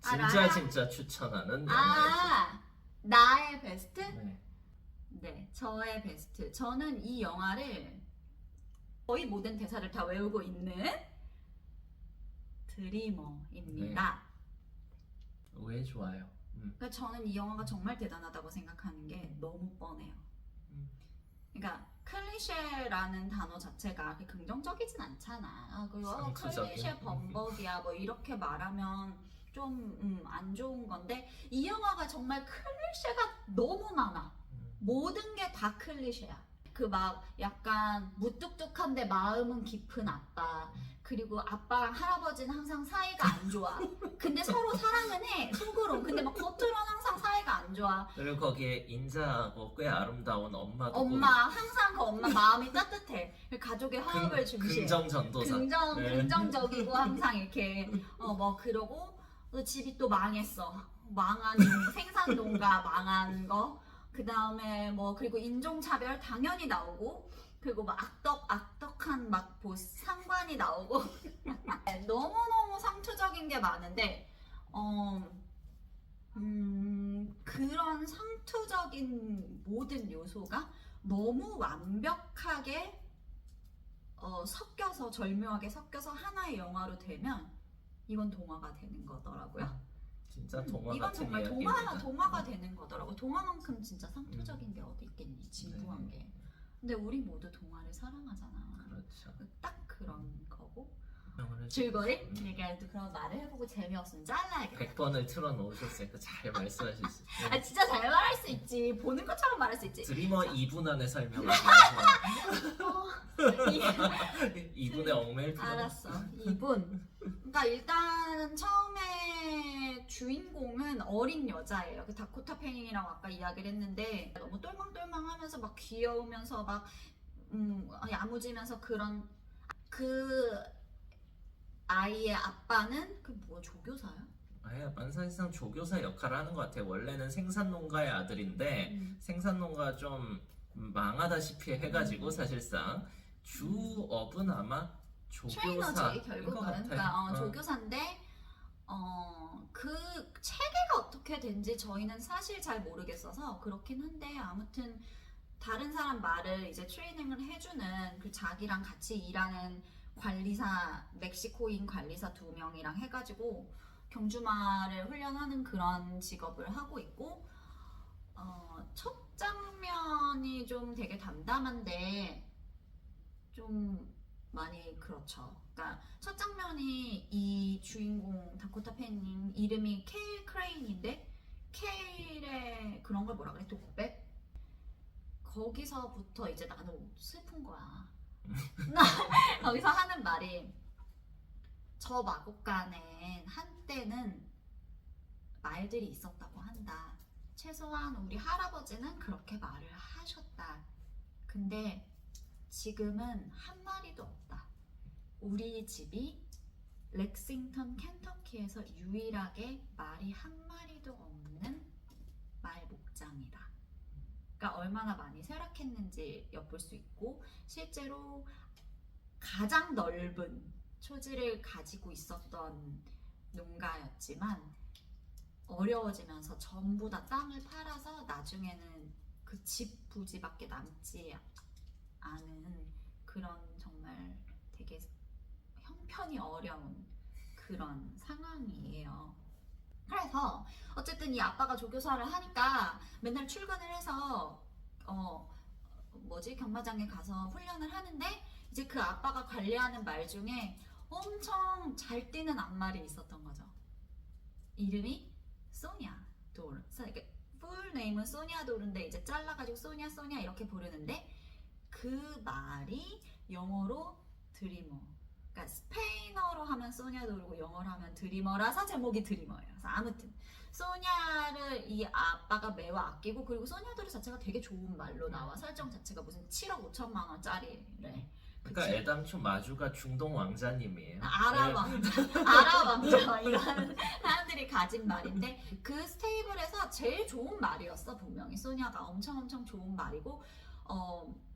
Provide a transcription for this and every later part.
진짜 추천하는 영화예요. 나의 베스트? 네. 네, 저의 베스트. 저는 이 영화를 거의 모든 대사를 다 외우고 있는 드리머입니다. 왜 좋아요? 그러니까 저는 이 영화가 정말 대단하다고 생각하는 게 너무 뻔해요. 그러니까 클리셰라는 단어 자체가 그렇게 긍정적이진 않잖아. 그리고 클리셰 범벅이야 뭐 이렇게 말하면 좀 안 좋은 건데 이 영화가 정말 클리셰가 너무 많아. 모든 게 다 클리셰야. 그 막 약간 무뚝뚝한데 마음은 깊은 아빠. 그리고 아빠랑 할아버지는 항상 사이가 안 좋아. 근데 서로 사랑은 해, 속으로. 근데 막 겉으로는 항상 사이가 안 좋아. 그리고 거기에 인자하고 꽤 아름다운 엄마도 항상 그 엄마 마음이 따뜻해. 가족의 화합을 중시해. 긍정 전도사. 긍정적이고 항상 이렇게 뭐 그러고 또 집이 또 망했어. 망한 생산농가 망한 거. 그 다음에 뭐 그리고 인종차별 당연히 나오고 그리고 막 악덕한 막 상관이 나오고 너무너무 상투적인 게 많은데 그런 상투적인 모든 요소가 너무 완벽하게 섞여서 절묘하게 섞여서 하나의 영화로 되면 이건 동화가 되는 거더라고요. 진짜 동화 이건 같은 정말 이야기입니다. 동화가 되는 거더라고. 동화만큼 진짜 상투적인 게 어디 있겠니? 진부한 게. 근데 우리 모두 동화를 사랑하잖아. 그렇죠. 딱 그런 거고. 오늘 줄거리? 그러니까 또 그런 말을 해보고 재미없으면 잘라야겠다. 100번을 틀어놓으셨으니까 잘 말씀하실 수 있어요. 진짜 잘 말할 수 있지. 보는 것처럼 말할 수 있지. 드리머 2분 안에 설명하세요. 2분에 얽매일 필요 알았어. 2분. 그러니까 일단 처음에 주인공은 어린 여자예요. 그 다코타 패닝이라고 아까 이야기를 했는데 너무 똘망똘망하면서 막 귀여우면서 막 야무지면서 그런 그 아이의 아빠는 그 뭐 조교사야? 아빠는 사실상 조교사 역할을 하는 것 같아요. 원래는 생산농가의 아들인데 생산농가 좀 망하다시피 해가지고 사실상 주업은 아마 트레이너지 결국은. 그러니까 조교사인데 그 체계가 어떻게 된지 저희는 사실 잘 모르겠어서 그렇긴 한데 아무튼 다른 사람 말을 이제 트레이닝을 해주는 그 자기랑 같이 일하는 관리사, 멕시코인 관리사 2명이랑 해가지고 경주마를 훈련하는 그런 직업을 하고 있고 첫 장면이 좀 되게 담담한데 좀 많이 그렇죠. 그러니까 첫 장면이 이 주인공 다코타 패닝 이름이 케일 크레인인데 케일의 그런 걸 뭐라 그래? 독백? 거기서부터 이제 나는 슬픈 거야. 거기서 하는 말이 저 마곡간엔 한때는 말들이 있었다고 한다. 최소한 우리 할아버지는 그렇게 말을 하셨다. 근데 지금은 한 마리도 없다. 우리 집이 렉싱턴 켄터키에서 유일하게 말이 한 마리도 없는 말 목장이다. 그러니까 얼마나 많이 쇠락했는지 엿볼 수 있고 실제로 가장 넓은 초지를 가지고 있었던 농가였지만 어려워지면서 전부 다 땅을 팔아서 나중에는 그 집 부지밖에 남지 않은 그런 정말 되게 형편이 어려운 그런 상황이에요. 그래서 어쨌든 이 아빠가 조교사를 하니까 맨날 출근을 해서 경마장에 가서 훈련을 하는데 이제 그 아빠가 관리하는 말 중에 엄청 잘 뛰는 앞말이 있었던 거죠. 이름이 소니아 돌. 풀 네임은 소니아 돌인데 이제 잘라가지고 소니아 이렇게 부르는데 그 말이 영어로 드리머. 그러니까 스페인어로 하면 소니아 돌고 영어로 하면 드리머라서 제목이 드리머예요. 그래서 아무튼 소니아를 이 아빠가 매우 아끼고 그리고 소니아 돌 자체가 되게 좋은 말로 나와. 설정 자체가 무슨 7억 5천만 원짜리래. 그러니까 애당초 마주가 중동 왕자님이에요. 아랍 왕자 이런 사람들이 가진 말인데 그 스테이블에서 제일 좋은 말이었어. 분명히 소니아가 엄청 좋은 말이고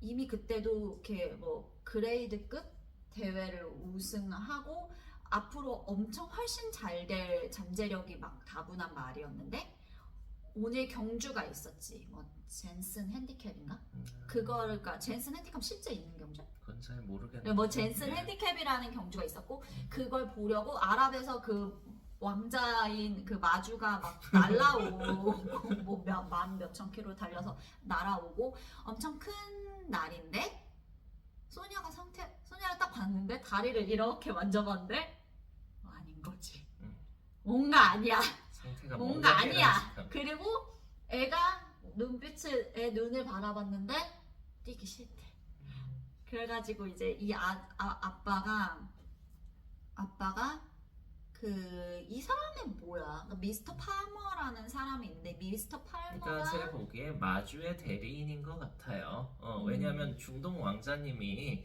이미 그때도 이렇게 뭐 그레이드급 대회를 우승하고 앞으로 엄청 훨씬 잘 될 잠재력이 막 다분한 말이었는데 오늘 경주가 있었지. 뭐 젠슨 핸디캡인가? 그러니까 젠슨 핸디캡 실제 있는 경주? 그건 잘 모르겠는데. 뭐 젠슨 핸디캡이라는 경주가 있었고 그걸 보려고 아랍에서 그 왕자인 그 마주가 막 날라오고 뭐 몇천 킬로 달려서 날아오고 엄청 큰 날인데 소냐를 딱 봤는데 다리를 이렇게 만져봤는데 아닌 거지. 뭔가 아니야. 상태가 뭔가 아니야. 깨끗하니까. 그리고 애가 애 눈을 바라봤는데 뛰기 싫대. 그래가지고 이제 이 아빠가 이 사람이 뭐야? 그러니까 미스터 팔머라는 사람이 있는데 미스터 팔머가 그러니까 제 보기에 마주의 대리인인 것 같아요. 왜냐하면 중동 왕자님이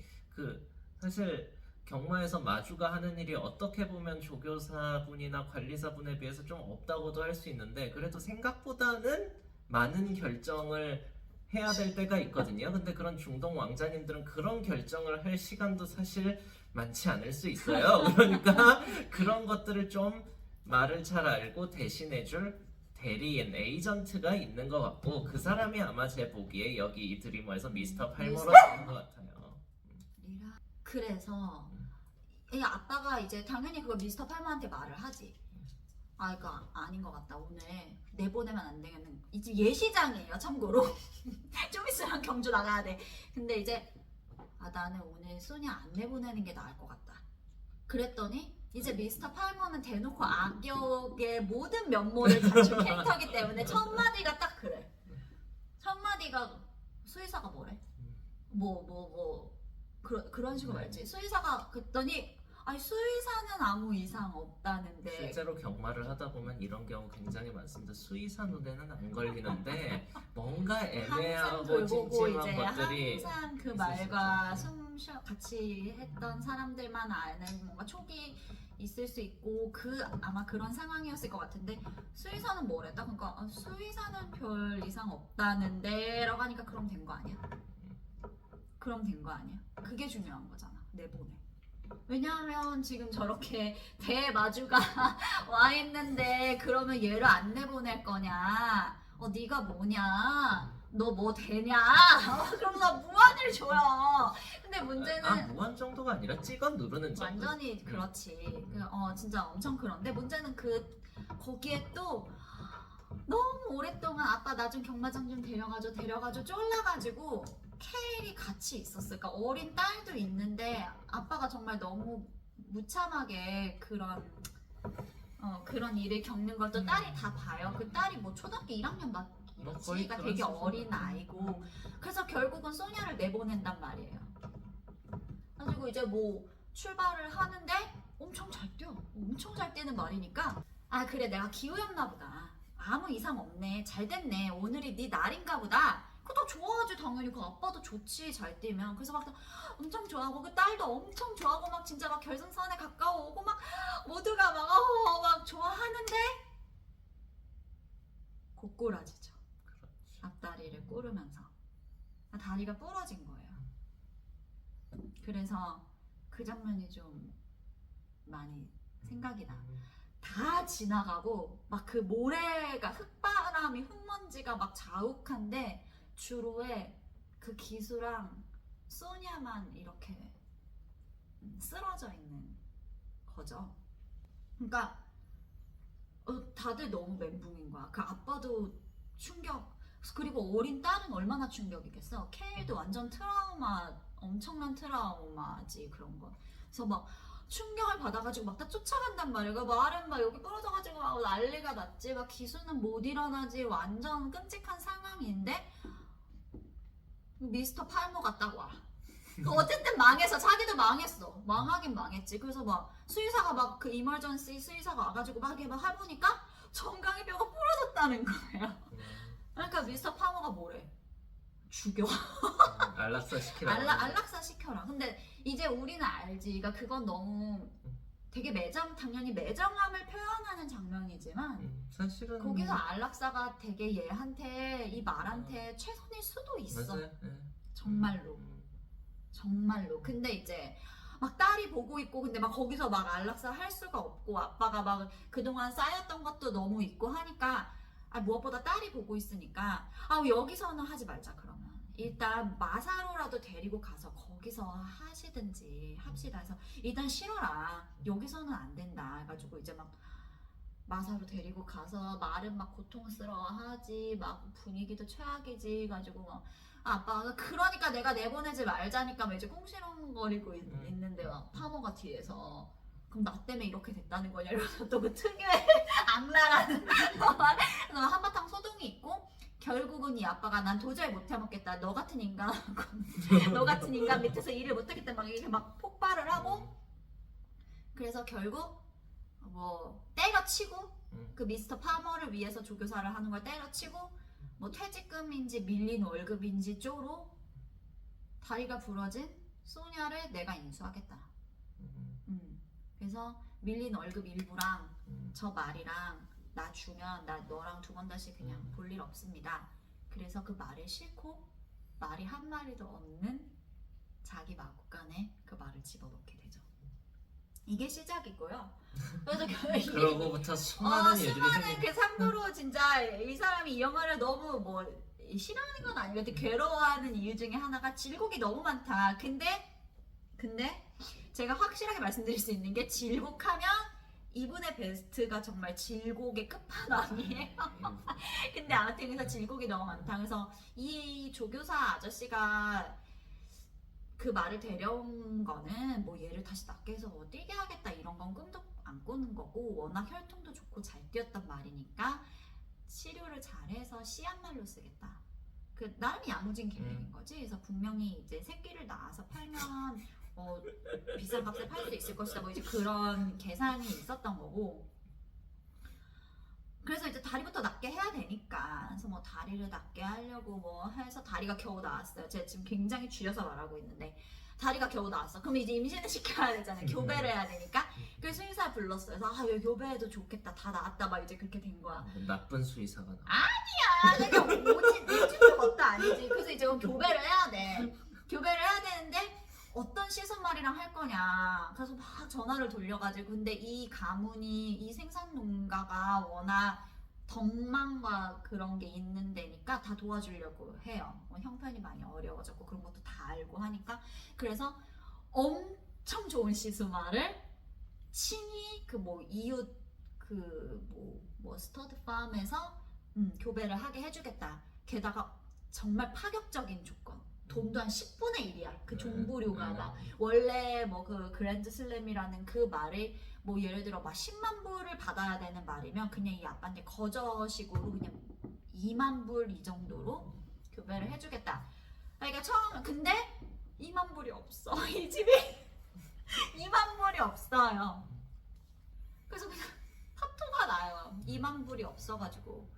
사실 경마에서 마주가 하는 일이 어떻게 보면 조교사분이나 관리사분에 비해서 좀 없다고도 할 수 있는데 그래도 생각보다는 많은 결정을 해야 될 때가 있거든요. 근데 그런 중동 왕자님들은 그런 결정을 할 시간도 사실 많지 않을 수 있어요. 그러니까 그런 것들을 좀 말을 잘 알고 대신해줄 대리인, 에이전트가 있는 것 같고 그 사람이 아마 제 보기에 여기 이 드리머에서 미스터 팔머로 되는 것 같아요. 그래서 이 아빠가 이제 당연히 그걸 미스터 팔머한테 말을 하지. 그러니까 아닌 것 같다. 오늘 내보내면 안 되겠는. 이 집 예시장이에요. 참고로 좀 있으면 경주 나가야 돼. 근데 이제 나는 오늘 소냐 안 내보내는 게 나을 것 같다. 그랬더니 이제 미스터 팔머는 대놓고 악역의 모든 면모를 갖춘 캐릭터이기 때문에 첫 마디가 딱 그래. 첫 마디가 수의사가 뭐래? 그런 식으로 말했지. 수의사가 그랬더니 아니 수의사는 아무 이상 없다는데 실제로 경마를 하다 보면 이런 경우 굉장히 많습니다. 수의사 눈에는 안 걸리는데 뭔가 애매하고 돌보고 찜찜한 이제 것들이 항상 그 있을 말과 수 있죠. 같이 했던 사람들만 아는 뭔가 촉이 있을 수 있고 아마 그런 상황이었을 것 같은데 수의사는 뭐랬다? 그러니까 수의사는 별 이상 없다는데 라고 하니까 그럼 된 거 아니야? 그럼 된 거 아니야? 그게 중요한 거잖아. 내보내. 왜냐하면 지금 저렇게 대마주가 와 있는데 그러면 얘를 안 내보낼 거냐? 네가 뭐냐? 너 뭐 되냐? 그러면서 무한을 줘요. 근데 문제는 무한 정도가 아니라 찍어 누르는 정도. 완전히 그렇지. 진짜 엄청 그런데 문제는 거기에 또 너무 오랫동안 아빠 나 좀 경마장 좀 데려가줘 쫄라가지고 케일이 같이 있었어. 그러니까 어린 딸도 있는데 아빠가 정말 너무 무참하게 그런 일을 겪는 걸 또 딸이 다 봐요. 그 딸이 뭐 초등학교 1학년 막 거의 그러니까 그런 되게 수준. 어린 아이고 그래서 결국은 소냐를 내보낸단 말이에요. 그래가지고 이제 뭐 출발을 하는데 엄청 잘 뛰어. 엄청 잘 뛰는 말이니까 그래 내가 기우였나 보다. 아무 이상 없네. 잘 됐네. 오늘이 네 날인가 보다. 그거 좋아하지 당연히. 그 아빠도 좋지 잘 뛰면. 그래서 막 엄청 좋아하고 그 딸도 엄청 좋아하고 막 진짜 막 결승선에 가까워오고 막 모두가 막 좋아하는데 곧꼬라지죠. 앞다리를 꼬르면서 다리가 부러진 거예요. 그래서 그 장면이 좀 많이 생각이 나. 다 지나가고 막 그 모래가 흙바람이 흙먼지가 막 자욱한데 주로에 그 기수랑 소냐만 이렇게 쓰러져 있는 거죠. 그러니까 다들 너무 멘붕인 거야. 그 아빠도 충격. 그리고 어린 딸은 얼마나 충격이겠어. 케일도 완전 엄청난 트라우마지 그런 거. 그래서 막 충격을 받아가지고 막 다 쫓아간단 말이야. 말은 막 여기 부러져가지고 막 난리가 났지. 막 기수는 못 일어나지. 완전 끔찍한 상황인데 미스터 팔머가 딱 와. 어쨌든 망해서 자기도 망했어. 망하긴 망했지. 그래서 막 수의사가 막 그 이멀전시 수의사가 와가지고 막 해보니까 정강이 뼈가 부러졌다는 거예요. 그러니까 미스터 팔머가 뭐래? 죽여. 안락사 시키라. 안락사 시켜라. 근데 이제 우리는 알지. 그러니까 그건 너무 되게 당연히 매정함을 표현하는 장면이지만 사실은 거기서 안락사가 되게 얘한테 이 말한테 최선일 수도 있어. 맞아요. 네. 정말로. 정말로. 근데 이제 막 딸이 보고 있고 근데 막 거기서 막 안락사 할 수가 없고 아빠가 막 그동안 쌓였던 것도 너무 있고 하니까 무엇보다 딸이 보고 있으니까 여기서는 하지 말자 그러면 일단 마사로라도 데리고 가서 거기서 하시든지 합시다 해서 일단 싫어라 여기서는 안 된다 해가지고 이제 막 마사로 데리고 가서 말은 막 고통스러워하지 막 분위기도 최악이지 가지고 막 아빠가 그러니까 내가 내보내지 말자니까 막 이제 꽁시렁거리고 있는데 막 파모가 뒤에서 그럼 나 때문에 이렇게 됐다는 거냐 이러면서 또 그 특유의 악랄한 한바탕 소동이 있고 결국은 이 아빠가 난 도저히 못 해먹겠다 너 같은 인간 너 같은 인간 밑에서 일을 못하겠다 막 이렇게 막 폭발을 하고 그래서 결국 뭐 때려치고 그 미스터 파머를 위해서 조교사를 하는 걸 때려치고 뭐 퇴직금인지 밀린 월급인지 쪼로 다리가 부러진 소냐를 내가 인수하겠다. 그래서 밀린 월급 일부랑 저 말이랑 나 주면 나 너랑 두 번 다시 그냥 볼 일 없습니다. 그래서 그 말을 싫고 말이 한 마리도 없는 자기 마구간에 그 말을 집어넣게 되죠. 이게 시작이고요. 그래서 그러고부터 수많은 일들이 수많은 생긴. 그 참고로 진짜 이 사람이 이 영화를 너무 뭐 싫어하는 건 아니고 괴로워하는 이유 중에 하나가 질곡이 너무 많다. 근데 제가 확실하게 말씀드릴 수 있는 게 질곡하면 이분의 베스트가 정말 질곡의 끝판왕이에요. 근데 아무튼 그래서 질곡이 너무 많다. 그래서 이 조교사 아저씨가 그 말을 데려온 거는 뭐 얘를 다시 낫게 해서 뭐 뛰게 하겠다 이런 건 꿈도 안 꾸는 거고 워낙 혈통도 좋고 잘 뛰었단 말이니까 치료를 잘해서 씨앗말로 쓰겠다. 그 나름 야무진 계획인 거지. 그래서 분명히 이제 새끼를 낳아서 팔면 비싼 값에 팔 수 있을 것이다. 뭐 이제 그런 계산이 있었던 거고. 그래서 이제 다리부터 낫게 해야 되니까 그래서 뭐 다리를 낫게 하려고 뭐 해서 다리가 겨우 나왔어요. 제가 지금 굉장히 줄여서 말하고 있는데 다리가 겨우 나왔어. 그럼 이제 임신을 시켜야 되잖아요. 교배를 해야 되니까. 그래서 수의사 불렀어요. 그래서 여기 교배해도 좋겠다. 다 나았다. 막 이제 그렇게 된 거야. 나쁜 수의사가 나와. 아니야. 내가 오진 것도 아니지. 그래서 이제 교배를 해야 돼. 교배를 해야 되는데 어떤 시선말이랑 할 거냐. 그래서 막 전화를 돌려가지고 근데 이 가문이 이 생산농가가 워낙 덕망과 그런 게 있는 데니까 다 도와주려고 해요. 형편이 많이 어려워졌고 그런 것도 다 알고 하니까 그래서 엄청 좋은 시스말을 친히 그 뭐 이웃 그 뭐 스터드 팜에서 교배를 하게 해주겠다. 게다가 정말 파격적인 조건. 돈도 한 10분의 1이야. 그 종부료가 막 원래 뭐 그 그랜드 슬램이라는 그 말이 뭐 예를 들어 막 10만 불을 받아야 되는 말이면 그냥 이 아빠한테 거저식으로 그냥 2만 불 이 정도로 교배를 해주겠다. 그러니까 처음 근데 2만 불이 없어. 이 집에 2만 불이 없어요. 그래서 그냥 파토가 나요. 2만 불이 없어가지고.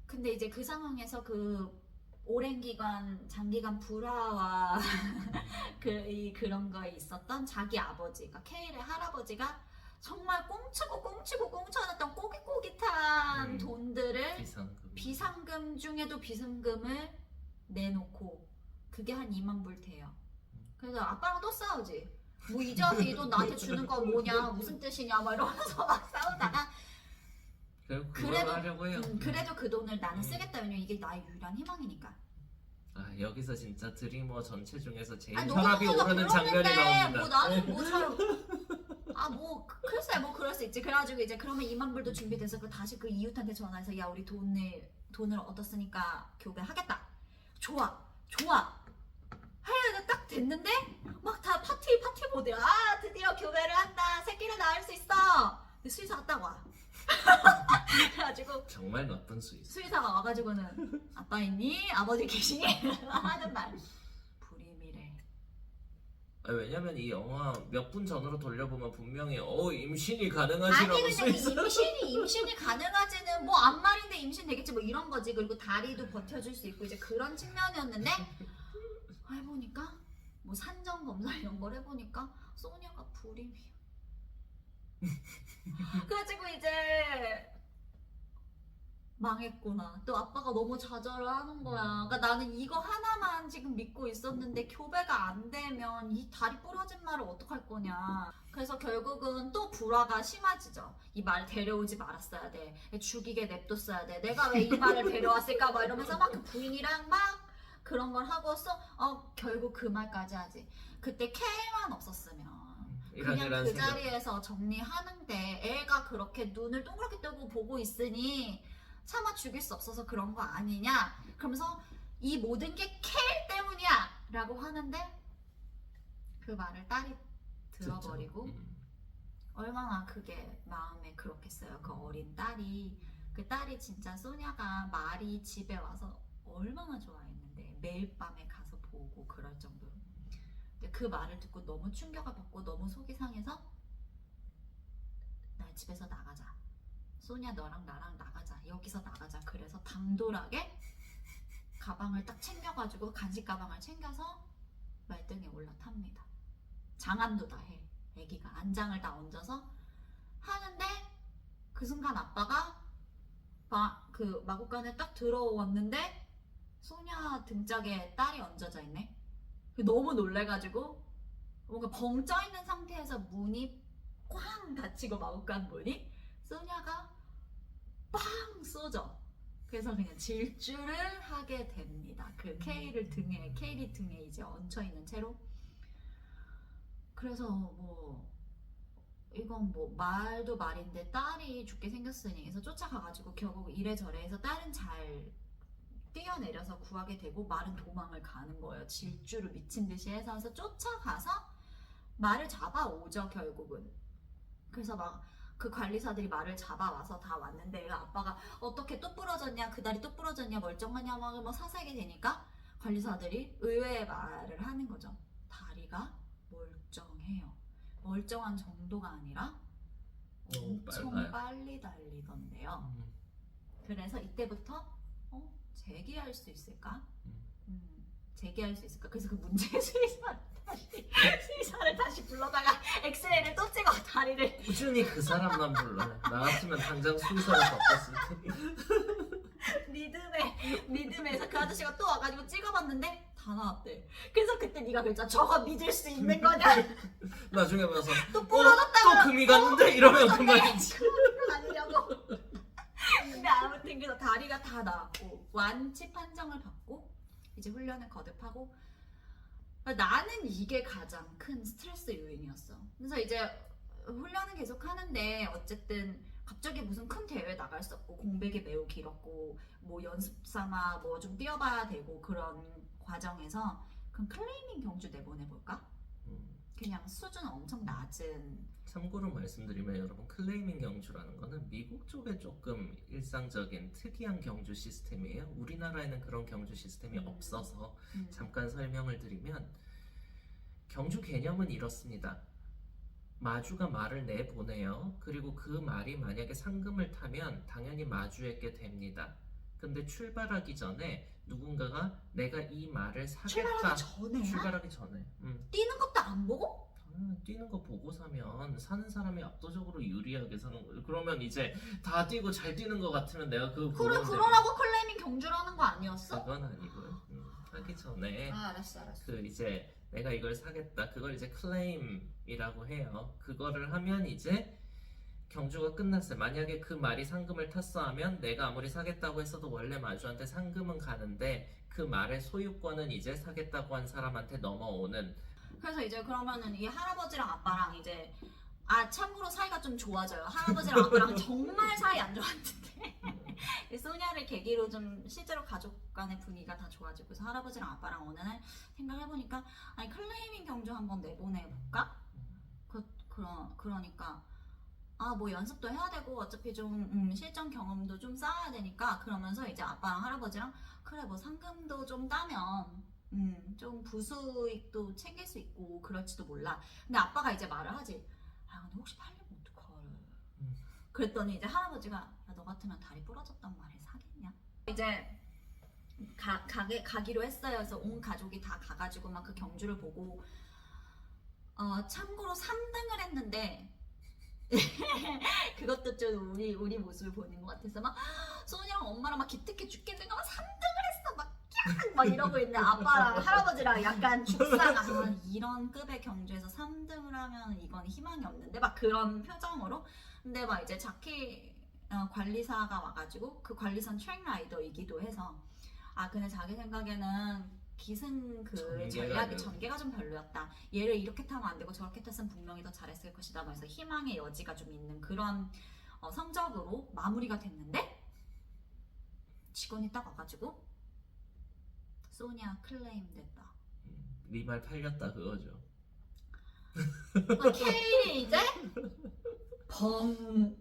근데 이제 그 상황에서 그 오랜 기간, 장기간 불화와 그런 거에 있었던 자기 아버지가 케일의 할아버지가 정말 꽁치고 꽁쳐놨던 꼬깃꼬깃한 돈들을 비상금 중에도 비상금을 내놓고 그게 한 2만 불 돼요. 그래서 아빠랑 또 싸우지. 뭐 이제 와서 이 돈 나한테 주는 건 뭐냐, 무슨 뜻이냐 막 이러면서 막 싸우다가 그래도 그 돈을 나는 쓰겠다. 왜냐면 이게 나의 유일한 희망이니까. 여기서 진짜 드리머 전체 중에서 제일 혈압이 오르는 장면이 나옵니다. 뭐 나는 글쎄 뭐 그럴 수 있지. 그래가지고 이제 그러면 2만 불도 준비돼서 다시 그 이웃한테 전화해서 야 우리 돈을 얻었으니까 교배하겠다. 좋아 해야 딱 됐는데 막 다 파티 모드야. 드디어 교배를 한다. 새끼를 낳을 수 있어. 수의사가 딱 와. 그래가지고 정말 나쁜 수의사가 와가지고는 아빠 있니? 아버지 계시니? 하는 말. 불임이래. 왜냐면 이 영화 몇 분 전으로 돌려보면 분명히 임신이 가능하지라고 수의사. 임신이 가능하지는 뭐 앞말인데 임신 되겠지 뭐 이런 거지. 그리고 다리도 버텨줄 수 있고 이제 그런 측면이었는데 해보니까 뭐 산정 검사 이런 걸 해보니까 소냐가 불임이야. 그래가지고 이제 망했구나. 또 아빠가 너무 좌절을 하는 거야. 그러니까 나는 이거 하나만 지금 믿고 있었는데 교배가 안 되면 이 다리 부러진 말을 어떡할 거냐. 그래서 결국은 또 불화가 심해지죠. 이 말 데려오지 말았어야 돼. 죽이게 냅뒀어야 돼. 내가 왜 이 말을 데려왔을까? 막 이러면서 막 그 부인이랑 막 그런 걸 하고서 결국 그 말까지 하지. 그때 케일만 없었으면 그냥 그 자리에서 정리하는데 애가 그렇게 눈을 동그랗게 뜨고 보고 있으니 차마 죽일 수 없어서 그런 거 아니냐? 그러면서 이 모든 게 케일 때문이야! 라고 하는데 그 말을 딸이 들어버리고 얼마나 그게 마음에 그렇겠어요. 그 어린 딸이. 그 딸이 진짜 소냐가 말이 집에 와서 얼마나 좋아했는데 매일 밤에 가서 보고 그럴 정도로. 근데 그 말을 듣고 너무 충격을 받고 너무 속이 상해서 날 집에서 나가자. 소냐 너랑 나랑 나가자. 여기서 나가자. 그래서 당돌하게 가방을 딱 챙겨가지고 간식 가방을 챙겨서 말등에 올라탑니다. 장안도 다 해. 애기가 안장을 다 얹어서 하는데 그 순간 아빠가 그 마구간에 딱 들어왔는데 소냐 등짝에 딸이 얹어져 있네. 너무 놀래가지고 뭔가 벙 쪄있는 상태에서 문이 꽝 닫히고 마구간 문이 소냐가 빵 쏘죠. 그래서 그냥 질주를 하게 됩니다. 그 케일이 등에 이제 얹혀있는 채로. 그래서 뭐 이건 뭐 말도 말인데 딸이 죽게 생겼으니 해서 쫓아가가지고 결국 이래저래 해서 딸은 잘 뛰어내려서 구하게 되고 말은 도망을 가는 거예요. 질주를 미친 듯이 해서 쫓아가서 말을 잡아오죠 결국은. 그래서 막 그 관리사들이 말을 잡아와서 다 왔는데 아빠가 어떻게 또 부러졌냐, 그 다리 또 부러졌냐, 멀쩡하냐 막 사색이 되니까 관리사들이 의외의 말을 하는 거죠. 다리가 멀쩡해요. 멀쩡한 정도가 아니라 엄청 빨리 달리던데요. 그래서 이때부터 재기할 수 있을까? 재기할 수 있을까? 그래서 그 문제의 수의사를 다시 불러다가 엑스레이를 또 찍어 다리를. 꾸준히 그 사람만 불러요. 나 같으면 당장 수의사를 바꿨을 테. 믿음에서 그 아저씨가 또 와가지고 찍어봤는데 다 나왔대. 그래서 그때 네가 그랬잖아. 저거 믿을 수 있는 거냐? 나중에 봐서 또 부러졌다고. 또 금이 갔는데 이러면 그만이지. 그건 아니냐고. 근데 아무튼 그래서 다리가 다 나왔고 완치 판정을 받고 이제 훈련을 거듭하고. 나는 이게 가장 큰 스트레스 요인이었어. 그래서 이제 훈련은 계속 하는데 어쨌든 갑자기 무슨 큰 대회에 나갈 수 없고 공백이 매우 길었고 뭐 연습 삼아 뭐 좀 뛰어봐야 되고 그런 과정에서 그럼 클레이밍 경주 내보내볼까? 그냥 수준 엄청 낮은. 참고로 말씀드리면 여러분 클레이밍 경주라는 거는 미국 쪽에 조금 일상적인 특이한 경주 시스템이에요. 우리나라에는 그런 경주 시스템이 없어서 잠깐 설명을 드리면 경주 개념은 이렇습니다. 마주가 말을 내보내요. 그리고 그 말이 만약에 상금을 타면 당연히 마주에게 됩니다. 근데 출발하기 전에 누군가가 내가 이 말을 사겠다. 출발하기 전에. 뛰는 것도 안 보고? 뛰는 거 보고 사면 사는 사람이 압도적으로 유리하게 사는 거예요. 그러면 이제 다 뛰고 잘 뛰는 거 같으면 내가 그러라고 클레이밍 경주라는 거 아니었어? 그건 아니고요. 하기 전에 알았어. 그 이제 내가 이걸 사겠다. 그걸 이제 클레임이라고 해요. 그거를 하면 이제 경주가 끝났어요. 만약에 그 말이 상금을 탔어 하면 내가 아무리 사겠다고 했어도 원래 마주한테 상금은 가는데 그 말의 소유권은 이제 사겠다고 한 사람한테 넘어오는. 그래서 이제 그러면은 이 할아버지랑 아빠랑 이제 참고로 사이가 좀 좋아져요. 할아버지랑 아빠랑 정말 사이 안 좋았는데 소냐를 계기로 좀 실제로 가족 간의 분위기가 다 좋아지고 그래서 할아버지랑 아빠랑 어느 날 생각해보니까 아니 클레이밍 경주 한번 내보내볼까? 그러니까 뭐 연습도 해야 되고 어차피 좀 실전 경험도 좀 쌓아야 되니까 그러면서 이제 아빠랑 할아버지랑 그래 뭐 상금도 좀 따면 좀 부수익도 챙길 수 있고 그럴지도 몰라. 근데 아빠가 이제 말을 하지. 근데 혹시 팔리면 어떡해. 그랬더니 이제 할아버지가 야, 너 같으면 다리 부러졌단 말에 사겠냐? 이제 가기로 했어요. 그래서 온 가족이 다 가가지고 막 그 경주를 보고 참고로 3등을 했는데 그것도 좀 우리 모습을 보는 것 같아서 막 소은이랑 엄마랑 막 기특해 죽겠는 거막 3등을 했어 막 이러고 있는데 아빠랑 할아버지랑 약간 죽상 이런 급의 경주에서 3등을 하면 이건 희망이 없는데 막 그런 표정으로. 근데 막 이제 자키 관리사가 와가지고 그 관리사는 트랙 라이더이기도 해서 근데 자기 생각에는 기승 전략이 전개가 좀 별로였다. 얘를 이렇게 타면 안 되고 저렇게 탔으면 분명히 더 잘했을 것이다. 그래서 희망의 여지가 좀 있는 그런 성적으로 마무리가 됐는데 직원이 딱 와가지고 소니아 클레임 됐다. 네 말 팔렸다 그거죠. 케일이 이제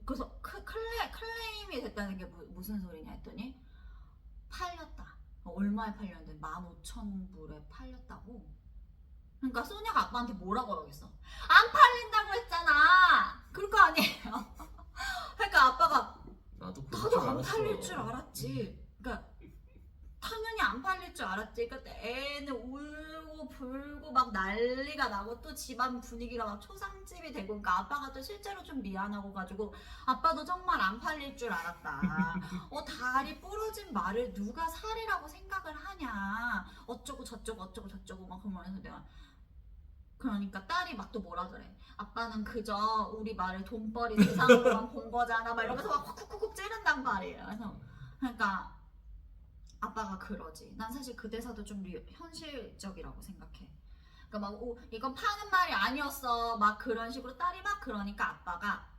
그래서 클레임이 됐다는 게 무슨 소리냐 했더니 팔렸다. 얼마에 팔렸는데 15,000불에 팔렸다고. 그러니까 소니아가 아빠한테 뭐라고 그러겠어. 안 팔린다고 했잖아. 그럴 거 아니에요. 그러니까 아빠가 나도 안 팔릴 줄 알았지. 그러니까 당연히 안 팔릴 줄 알았지. 그러니까 애는 울고 불고 막 난리가 나고 또 집안 분위기가 막 초상집이 되고. 그러니까 아빠가 또 실제로 좀 미안하고 가지고 아빠도 정말 안 팔릴 줄 알았다. 다리 부러진 말을 누가 살이라고 생각을 하냐. 어쩌고 저쩌고 막 그러면서 내가 그러니까 딸이 막 또 뭐라 그래. 아빠는 그저 우리 말을 돈벌이 대상으로만 본 거잖아. 막 이러면서 막 쿡쿡쿡 찌른단 말이에요. 그래서 그러니까 아빠가 그러지. 난 사실 그 대사도 좀 현실적이라고 생각해. 그러니까 막 이건 파는 말이 아니었어. 막 그런 식으로 딸이 막 그러니까 아빠가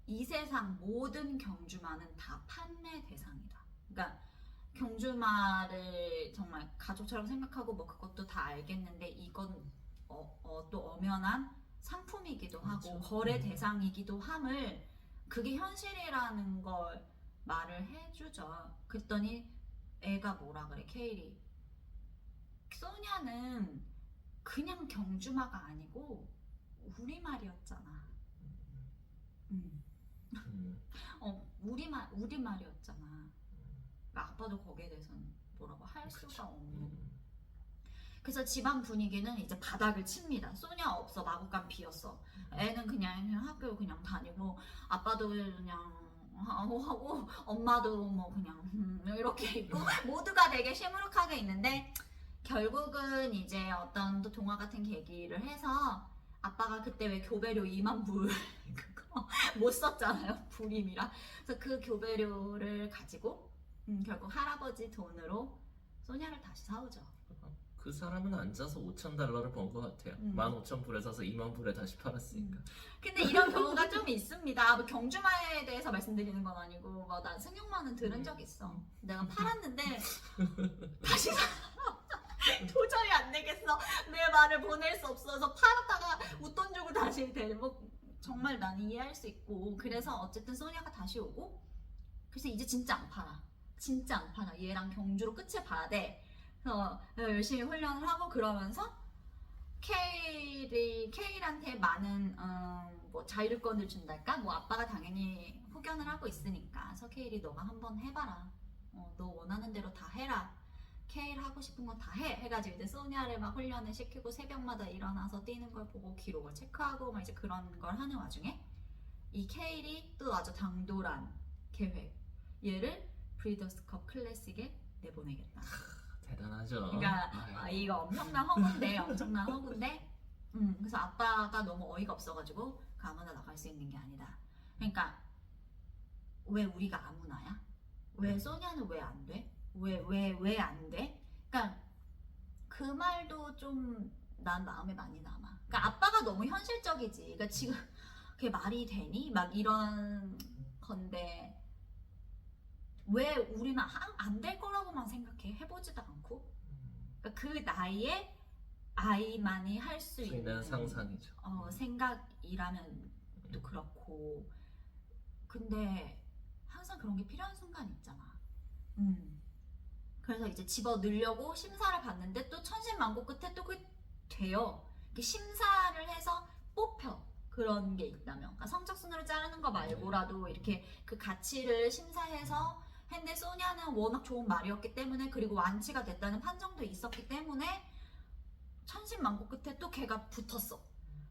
이 세상 모든 경주마는 다 판매 대상이다. 그러니까 경주마를 정말 가족처럼 생각하고 뭐 그것도 다 알겠는데 이건 또 엄연한 상품이기도 하고 그렇죠. 거래 대상이기도 함을 그게 현실이라는 걸 말을 해주죠. 그랬더니 애가 뭐라 그래 케일이. 소냐는 그냥 경주마가 아니고 우리말이었잖아. 우리말이었잖아. 아빠도 거기에 대해서는 뭐라고 할 수가 없는. 그래서 집안 분위기는 이제 바닥을 칩니다. 소냐 없어. 마구간 비었어. 애는 그냥 학교 그냥 다니고 아빠도 그냥 하고 엄마도 뭐 그냥 이렇게 있고 모두가 되게 시무룩하게 있는데 결국은 이제 어떤 또 동화 같은 계기를 해서 아빠가 그때 왜 교배료 2만 불 그거 못 썼잖아요. 불임이라. 그래서 그 교배료를 가지고 결국 할아버지 돈으로 소냐를 다시 사오죠. 그 사람은 앉아서 5,000달러를 번 것 같아요. 15,000불에 사서 2만 불에 다시 팔았으니까. 근데 이런 경우가 좀 있습니다. 뭐 경주마에 대해서 말씀드리는 건 아니고 난 승용마는 들은 적 있어. 내가 팔았는데 다시 도저히 안 되겠어. 내 말을 보낼 수 없어서 팔았다가 웃돈 주고 다시 뭐 정말 난 이해할 수 있고. 그래서 어쨌든 소니아가 다시 오고 그래서 이제 진짜 안 팔아. 진짜 안 팔아. 얘랑 경주로 끝을 봐야 돼. 그래서 열심히 훈련을 하고 그러면서 케일한테 많은 뭐 자율권을 준달까? 뭐 아빠가 당연히 후견을 하고 있으니까. 그래서 케일이 너가 한번 해봐라. 너 원하는 대로 다 해라. 케일 하고 싶은 건 다 해. 해가지고 이제 소니아를 막 훈련을 시키고 새벽마다 일어나서 뛰는 걸 보고 기록을 체크하고 막 이제 그런 걸 하는 와중에 이 케일이 또 아주 당돌한 계획. 얘를 브리더스컵 클래식에 내보내겠다. 대단하죠. 그러니까 이거 엄청난 허구인데 그래서 아빠가 너무 어이가 없어가지고 아무나 나갈 수 있는 게 아니다. 그러니까 왜 우리가 아무나야? 왜 소냐는 왜 안 돼? 왜 안 돼? 그러니까 그 말도 좀 난 마음에 많이 남아. 그러니까 아빠가 너무 현실적이지. 그러니까 지금 그게 말이 되니? 막 이런 건데 왜 우리는 안 될 거라고만 생각해? 해보지도 않고. 그러니까 그 나이에 아이만이 할 수 있는 상상이죠. 생각이라면 또 그렇고. 근데 항상 그런 게 필요한 순간 있잖아. 그래서 이제 집어 넣으려고 심사를 봤는데 또 천신만고 끝에 또 그게 돼요. 심사를 해서 뽑혀. 그런 게 있다면. 그러니까 성적순으로 자르는 거 말고라도 이렇게 그 가치를 심사해서 했는데 소냐는 워낙 좋은 말이었기 때문에 그리고 완치가 됐다는 판정도 있었기 때문에 천신만고 끝에 또 걔가 붙었어.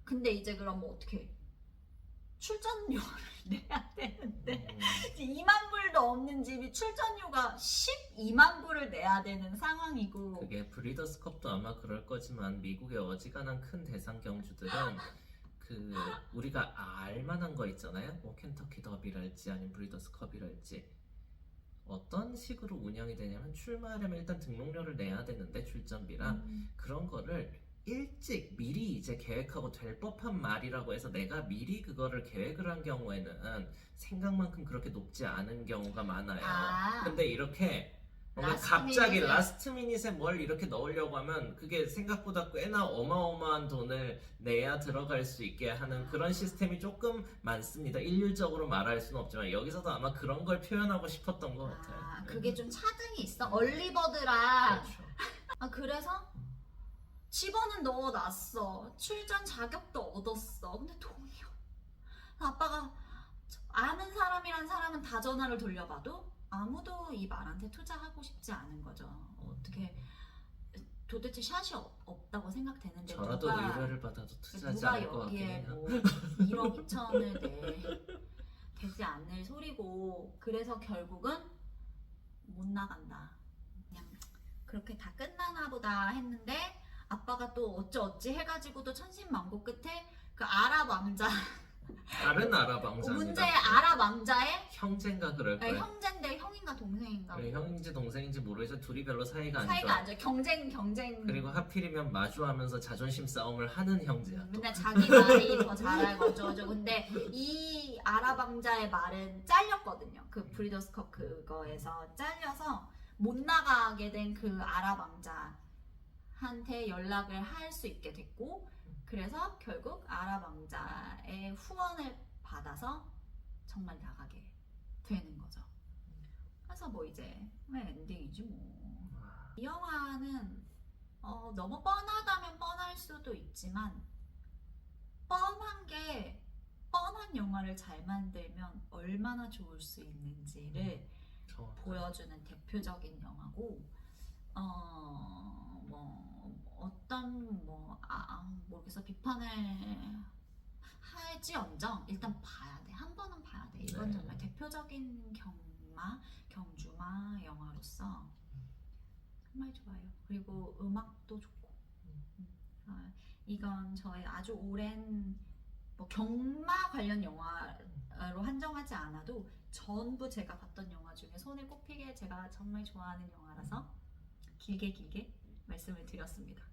근데 이제 그럼 뭐 어떻게 해? 출전료를 내야 되는데 음, 2만 불도 없는 집이 출전료가 12만 불을 내야 되는 상황이고 그게 브리더스컵도 아마 그럴 거지만 미국의 어지간한 큰 대상 경주들은 그 우리가 알만한 거 있잖아요. 뭐 켄터키 더비랄지 아니면 브리더스컵이랄지 어떤 식으로 운영이 되냐면 출마하려면 일단 등록료를 내야 되는데 출전비랑 그런 거를 일찍 미리 이제 계획하고 될 법한 말이라고 해서 내가 미리 그거를 계획을 한 경우에는 생각만큼 그렇게 높지 않은 경우가 많아요. 아. 근데 이렇게 뭔가 라스트 갑자기 미닛에. 라스트 미닛에 뭘 이렇게 넣으려고 하면 그게 생각보다 꽤나 어마어마한 돈을 내야 들어갈 수 있게 하는 그런 시스템이 조금 많습니다. 일률적으로 말할 수는 없지만 여기서도 아마 그런 걸 표현하고 싶었던 것 같아요. 아, 그게 좀 차등이 있어. 얼리버드라. 그렇죠. 아, 그래서 집어는 넣어놨어. 출전 자격도 얻었어. 근데 돈이 아빠가 아는 사람이란 사람은 다 전화를 돌려봐도 아무도 이 말한테 투자하고 싶지 않은 거죠. 어떻게 도대체 샷이 없다고 생각되는데 저라도 누가 의뢰를 받아도 투자하지 누가 않을 것 같긴 여기에 해요. 뭐 1억 2천을 되지 않을 소리고 그래서 결국은 못 나간다. 그냥 그렇게 다 끝나나 보다 했는데 아빠가 또 어찌어찌 해가지고도 천신만고 끝에 그 아랍 왕자 다른 아랍 왕자입니다. 문제의 아랍 왕자의 형제인가 그럴 거예요. 형제인데 형인가 동생인가 그래, 뭐. 형인지 동생인지 모르겠어. 둘이 별로 사이가 안 사이가 좋아. 안 좋아. 경쟁. 그리고 하필이면 마주하면서 자존심 싸움을 하는 형제야. 또. 맨날 자기 말이 더 잘알고 어쩌고저쩌고. 근데 이 아랍 왕자의 말은 잘렸거든요. 그 브리더스컵 그거에서 잘려서 못 나가게 된 그 아랍 왕자한테 연락을 할 수 있게 됐고 그래서 결국 아랍 왕자의 후원을 받아서 정말 나가게 되는 거죠. 그래서 뭐 이제 엔딩이지 뭐. 이 영화는 너무 뻔하다면 뻔할 수도 있지만 뻔한 영화를 잘 만들면 얼마나 좋을 수 있는지를 보여주는 대표적인 영화고 모르겠어 비판을 할지언정 일단 봐야 돼. 한 번은 봐야 돼. 이건 네. 정말 대표적인 경주마 영화로서 정말 좋아요. 그리고 음악도 좋고 이건 저의 아주 오랜 뭐 경마 관련 영화로 한정하지 않아도 전부 제가 봤던 영화 중에 손에 꼽히게 제가 정말 좋아하는 영화라서 길게 말씀을 드렸습니다.